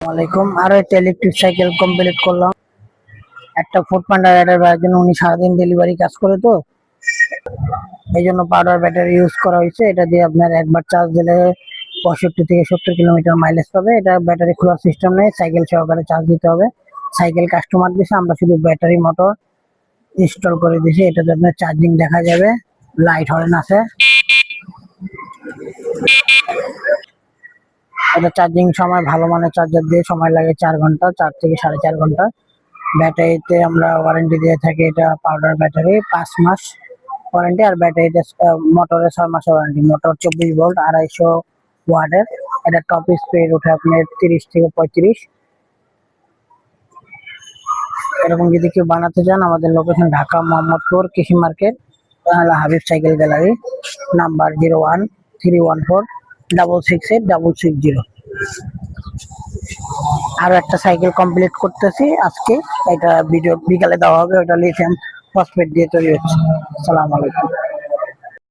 ওয়ালাইকুম। আরো একটা ইলেকট্রিক সাইকেল কমপ্লিট করলাম। একটা ফুড পান্ডা রাইডার ভাইয়ের জন্য, উনি সারাদিন ডেলিভারি কাজ করে, তো এই জন্য পাউডার ব্যাটারি ইউজ করা হয়েছে। এটা দিয়ে আপনার একবার চার্জ দিলে 65 থেকে 70 কিলোমিটার মাইলেজ পাবে। এটা ব্যাটারি খোলার সিস্টেম নেই, সাইকেল সহকারে চার্জ দিতে হবে। সাইকেল কাস্টমার দিছে, আমরা শুধু ব্যাটারি মোটর ইনস্টল করে দিয়েছি। এটাতে আপনার চার্জিং দেখা যাবে, লাইট হর্ন আছে। এটা চার্জিং সময় ভালো মানের চার্জার দিয়ে সময় লাগে 4 ঘন্টা, 4 থেকে 4.5 ঘন্টা। ব্যাটারিতে আমরা ওয়ারেন্টি দিয়ে থাকি। এটা পাউডার ব্যাটারি 5 মাস ওয়ারেন্টি, আর ব্যাটারিতে মোটরের 6 মাসের ওয়ারেন্টি। মোটর 24 ভোল্ট, 250 ওয়াটের। এটা টপ স্পিড উঠে আপনার 30 থেকে 35। এরকম যদি কেউ বানাতে চান, আমাদের লোকেশন ঢাকা মোহাম্মদপুর কৃষি market, Habib cycle gallery, number 0131468660। আরো একটা সাইকেল কমপ্লিট করতেছি আজকে, এটা ভিডিও বিকালে দেওয়া হবে। ওটা লিথিয়াম ফসফেট দিয়ে তৈরি হচ্ছে। আসসালামু আলাইকুম।